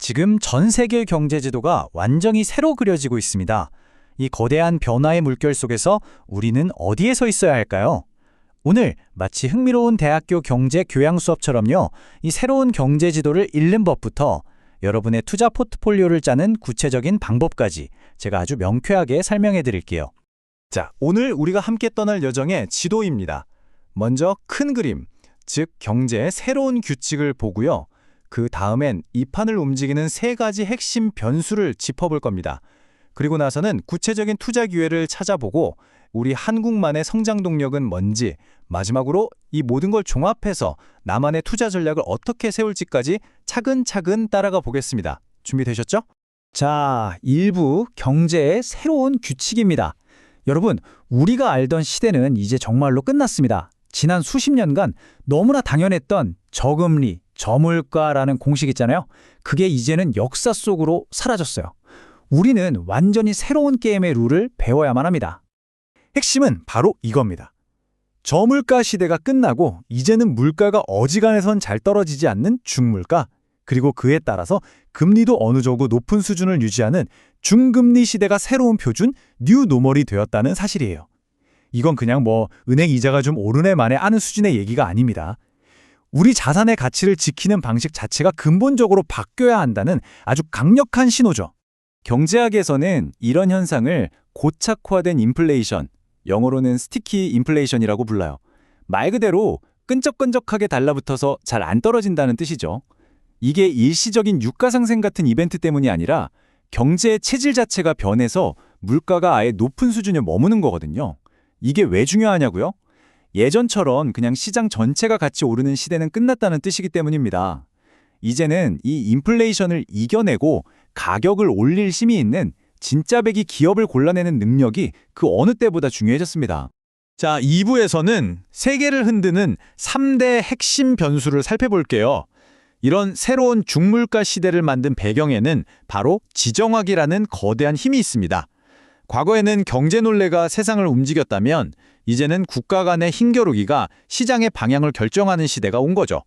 지금 전 세계 경제 지도가 완전히 새로 그려지고 있습니다. 이 거대한 변화의 물결 속에서 우리는 어디에 서 있어야 할까요? 오늘 마치 흥미로운 대학교 경제 교양 수업처럼요. 이 새로운 경제 지도를 읽는 법부터 여러분의 투자 포트폴리오를 짜는 구체적인 방법까지 제가 아주 명쾌하게 설명해 드릴게요. 자, 오늘 우리가 함께 떠날 여정의 지도입니다. 먼저 큰 그림, 즉 경제의 새로운 규칙을 보고요. 그 다음엔 이 판을 움직이는 세 가지 핵심 변수를 짚어볼 겁니다. 그리고 나서는 구체적인 투자 기회를 찾아보고 우리 한국만의 성장 동력은 뭔지, 마지막으로 이 모든 걸 종합해서 나만의 투자 전략을 어떻게 세울지까지 차근차근 따라가 보겠습니다. 준비되셨죠? 자, 1부 경제의 새로운 규칙입니다. 여러분, 우리가 알던 시대는 이제 정말로 끝났습니다. 지난 수십 년간 너무나 당연했던 저금리, 저물가라는 공식 있잖아요. 그게 이제는 역사 속으로 사라졌어요. 우리는 완전히 새로운 게임의 룰을 배워야만 합니다. 핵심은 바로 이겁니다. 저물가 시대가 끝나고 이제는 물가가 어지간해선 잘 떨어지지 않는 중물가, 그리고 그에 따라서 금리도 어느 정도 높은 수준을 유지하는 중금리 시대가 새로운 표준 뉴 노멀이 되었다는 사실이에요. 이건 그냥 은행 이자가 좀 오르네 마네 하는 수준의 얘기가 아닙니다. 우리 자산의 가치를 지키는 방식 자체가 근본적으로 바뀌어야 한다는 아주 강력한 신호죠. 경제학에서는 이런 현상을 고착화된 인플레이션, 영어로는 스티키 인플레이션이라고 불러요. 말 그대로 끈적끈적하게 달라붙어서 잘 안 떨어진다는 뜻이죠. 이게 일시적인 유가 상승 같은 이벤트 때문이 아니라 경제의 체질 자체가 변해서 물가가 아예 높은 수준에 머무는 거거든요. 이게 왜 중요하냐고요? 예전처럼 그냥 시장 전체가 같이 오르는 시대는 끝났다는 뜻이기 때문입니다. 이제는 이 인플레이션을 이겨내고 가격을 올릴 힘이 있는 진짜배기 기업을 골라내는 능력이 그 어느 때보다 중요해졌습니다. 자, 2부에서는 세계를 흔드는 3대 핵심 변수를 살펴볼게요. 이런 새로운 중물가 시대를 만든 배경에는 바로 지정학이라는 거대한 힘이 있습니다. 과거에는 경제 논리가 세상을 움직였다면 이제는 국가 간의 힘겨루기가 시장의 방향을 결정하는 시대가 온 거죠.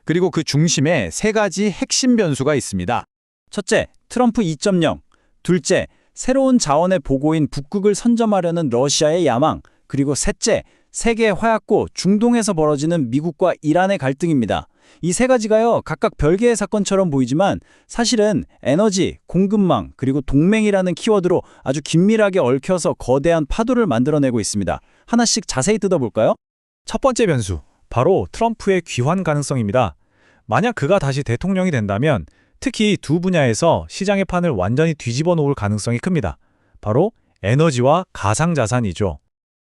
그리고 그 중심에 세 가지 핵심 변수가 있습니다. 첫째, 트럼프 2.0. 둘째, 새로운 자원의 보고인 북극을 선점하려는 러시아의 야망. 그리고 셋째, 세계 화약고 중동에서 벌어지는 미국과 이란의 갈등입니다. 이 세 가지가요, 각각 별개의 사건처럼 보이지만 사실은 에너지, 공급망, 그리고 동맹이라는 키워드로 아주 긴밀하게 얽혀서 거대한 파도를 만들어내고 있습니다. 하나씩 자세히 뜯어볼까요? 첫 번째 변수, 바로 트럼프의 귀환 가능성입니다. 만약 그가 다시 대통령이 된다면 특히 두 분야에서 시장의 판을 완전히 뒤집어 놓을 가능성이 큽니다. 바로 에너지와 가상자산이죠.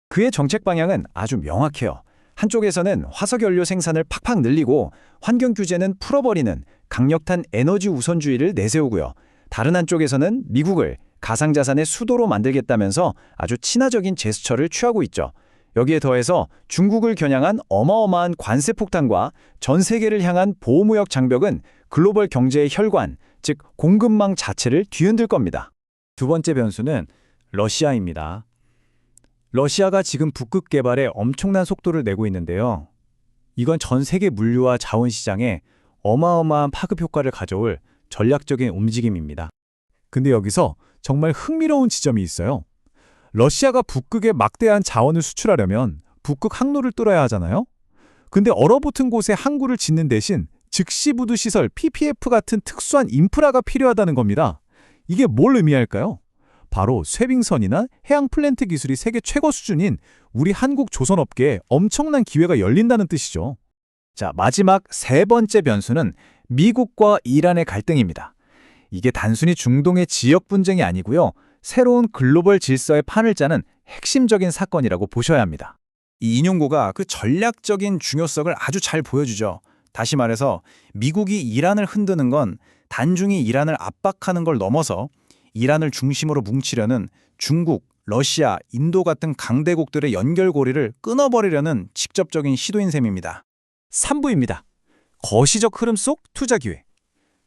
그의 정책 방향은 아주 명확해요. 한쪽에서는 화석연료 생산을 팍팍 늘리고 환경 규제는 풀어버리는 강력한 에너지 우선주의를 내세우고요. 다른 한쪽에서는 미국을 가상자산의 수도로 만들겠다면서 아주 친화적인 제스처를 취하고 있죠. 여기에 더해서 중국을 겨냥한 어마어마한 관세 폭탄과 전 세계를 향한 보호무역 장벽은 글로벌 경제의 혈관, 즉 공급망 자체를 뒤흔들 겁니다. 두 번째 변수는 러시아입니다. 러시아가 지금 북극 개발에 엄청난 속도를 내고 있는데요. 이건 전 세계 물류와 자원 시장에 어마어마한 파급 효과를 가져올 전략적인 움직임입니다. 근데 여기서 정말 흥미로운 지점이 있어요. 러시아가 북극에 막대한 자원을 수출하려면 북극 항로를 뚫어야 하잖아요. 근데 얼어붙은 곳에 항구를 짓는 대신 즉시부두 시설 PPF 같은 특수한 인프라가 필요하다는 겁니다. 이게 뭘 의미할까요? 바로 쇄빙선이나 해양 플랜트 기술이 세계 최고 수준인 우리 한국 조선업계에 엄청난 기회가 열린다는 뜻이죠. 자, 마지막 세 번째 변수는 미국과 이란의 갈등입니다. 이게 단순히 중동의 지역 분쟁이 아니고요. 새로운 글로벌 질서의 판을 짜는 핵심적인 사건이라고 보셔야 합니다. 이 인용고가 그 전략적인 중요성을 아주 잘 보여주죠. 다시 말해서 미국이 이란을 흔드는 건 단중히 이란을 압박하는 걸 넘어서 이란을 중심으로 뭉치려는 중국, 러시아, 인도 같은 강대국들의 연결고리를 끊어버리려는 직접적인 시도인 셈입니다. 3부입니다. 거시적 흐름 속 투자 기회.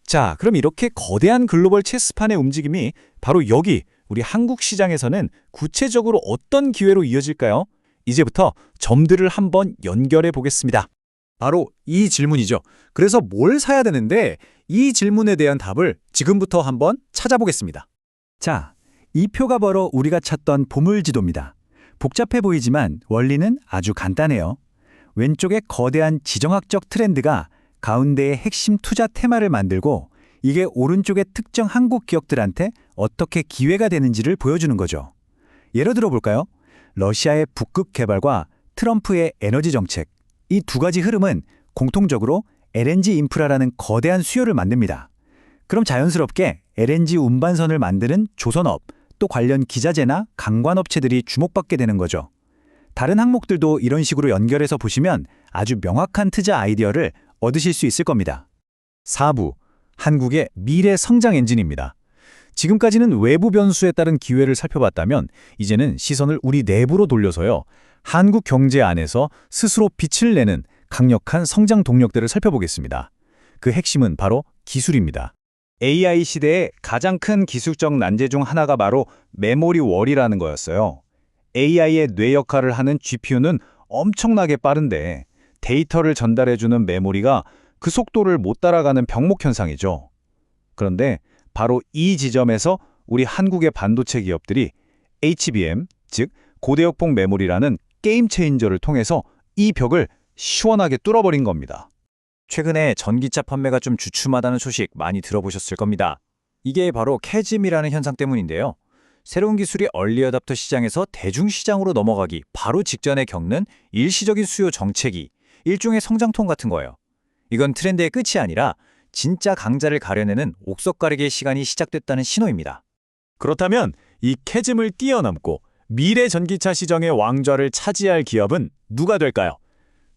자, 그럼 이렇게 거대한 글로벌 체스판의 움직임이 바로 여기 우리 한국 시장에서는 구체적으로 어떤 기회로 이어질까요? 이제부터 점들을 한번 연결해 보겠습니다. 바로 이 질문이죠. 그래서 뭘 사야 되는데 이 질문에 대한 답을 지금부터 한번 찾아보겠습니다. 자, 이 표가 바로 우리가 찾던 보물지도입니다. 복잡해 보이지만 원리는 아주 간단해요. 왼쪽에 거대한 지정학적 트렌드가 가운데의 핵심 투자 테마를 만들고 이게 오른쪽의 특정 한국 기업들한테 어떻게 기회가 되는지를 보여주는 거죠. 예를 들어 볼까요? 러시아의 북극 개발과 트럼프의 에너지 정책. 이 두 가지 흐름은 공통적으로 LNG 인프라라는 거대한 수요를 만듭니다. 그럼 자연스럽게 LNG 운반선을 만드는 조선업, 또 관련 기자재나 강관업체들이 주목받게 되는 거죠. 다른 항목들도 이런 식으로 연결해서 보시면 아주 명확한 투자 아이디어를 얻으실 수 있을 겁니다. 4부, 한국의 미래 성장 엔진입니다. 지금까지는 외부 변수에 따른 기회를 살펴봤다면 이제는 시선을 우리 내부로 돌려서요. 한국 경제 안에서 스스로 빛을 내는 강력한 성장 동력들을 살펴보겠습니다. 그 핵심은 바로 기술입니다. AI 시대의 가장 큰 기술적 난제 중 하나가 바로 메모리 월이라는 거였어요. AI의 뇌 역할을 하는 GPU는 엄청나게 빠른데 데이터를 전달해주는 메모리가 그 속도를 못 따라가는 병목 현상이죠. 그런데 바로 이 지점에서 우리 한국의 반도체 기업들이 HBM, 즉 고대역폭 메모리라는 게임 체인저를 통해서 이 벽을 시원하게 뚫어버린 겁니다. 최근에 전기차 판매가 좀 주춤하다는 소식 많이 들어보셨을 겁니다. 이게 바로 캐즘이라는 현상 때문인데요. 새로운 기술이 얼리 어답터 시장에서 대중 시장으로 넘어가기 바로 직전에 겪는 일시적인 수요 정체기, 일종의 성장통 같은 거예요. 이건 트렌드의 끝이 아니라 진짜 강자를 가려내는 옥석 가리기의 시간이 시작됐다는 신호입니다. 그렇다면 이 캐즘을 뛰어넘고 미래 전기차 시장의 왕좌를 차지할 기업은 누가 될까요?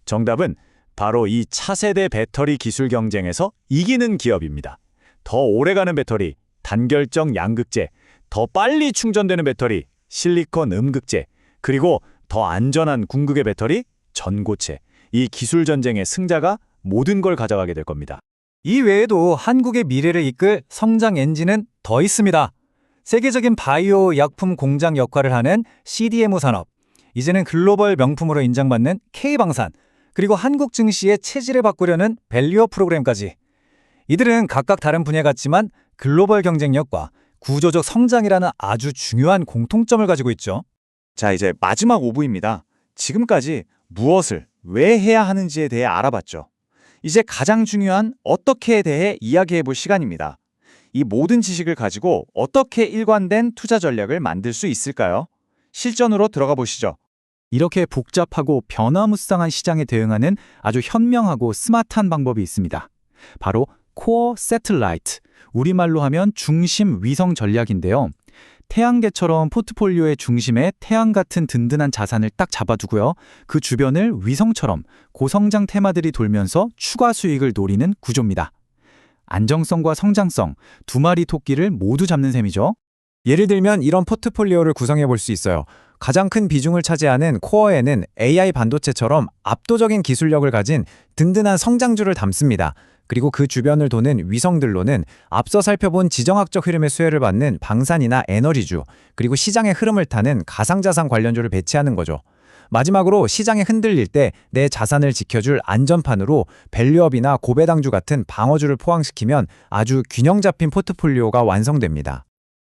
정답은 바로 이 차세대 배터리 기술 경쟁에서 이기는 기업입니다. 더 오래가는 배터리, 단결적 양극재, 더 빨리 충전되는 배터리, 실리콘 음극재, 그리고 더 안전한 궁극의 배터리, 전고체. 이 기술 전쟁의 승자가 모든 걸 가져가게 될 겁니다. 이 외에도 한국의 미래를 이끌 성장 엔진은 더 있습니다. 세계적인 바이오 약품 공장 역할을 하는 CDMO 산업, 이제는 글로벌 명품으로 인정받는 K방산, 그리고 한국 증시의 체질을 바꾸려는 밸류어 프로그램까지. 이들은 각각 다른 분야 같지만 글로벌 경쟁력과 구조적 성장이라는 아주 중요한 공통점을 가지고 있죠. 자, 이제 마지막 5부입니다. 지금까지 무엇을 왜 해야 하는지에 대해 알아봤죠. 이제 가장 중요한 어떻게에 대해 이야기해 볼 시간입니다. 이 모든 지식을 가지고 어떻게 일관된 투자 전략을 만들 수 있을까요? 실전으로 들어가 보시죠. 이렇게 복잡하고 변화무쌍한 시장에 대응하는 아주 현명하고 스마트한 방법이 있습니다. 바로 코어 세틀라이트, 우리말로 하면 중심 위성 전략인데요. 태양계처럼 포트폴리오의 중심에 태양 같은 든든한 자산을 딱 잡아두고요. 그 주변을 위성처럼 고성장 테마들이 돌면서 추가 수익을 노리는 구조입니다. 안정성과 성장성, 두 마리 토끼를 모두 잡는 셈이죠. 예를 들면 이런 포트폴리오를 구성해 볼 수 있어요. 가장 큰 비중을 차지하는 코어에는 AI 반도체처럼 압도적인 기술력을 가진 든든한 성장주를 담습니다. 그리고 그 주변을 도는 위성들로는 앞서 살펴본 지정학적 흐름의 수혜를 받는 방산이나 에너지주, 그리고 시장의 흐름을 타는 가상자산 관련주를 배치하는 거죠. 마지막으로 시장이 흔들릴 때 내 자산을 지켜줄 안전판으로 밸류업이나 고배당주 같은 방어주를 포함시키면 아주 균형 잡힌 포트폴리오가 완성됩니다.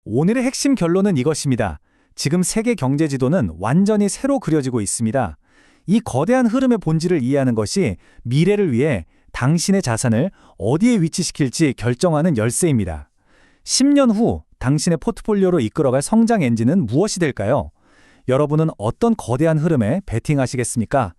오늘의 핵심 결론은 이것입니다. 지금 세계 경제 지도는 완전히 새로 그려지고 있습니다. 이 거대한 흐름의 본질을 이해하는 것이 미래를 위해 당신의 자산을 어디에 위치시킬지 결정하는 열쇠입니다. 10년 후 당신의 포트폴리오로 이끌어갈 성장 엔진은 무엇이 될까요? 여러분은 어떤 거대한 흐름에 베팅하시겠습니까?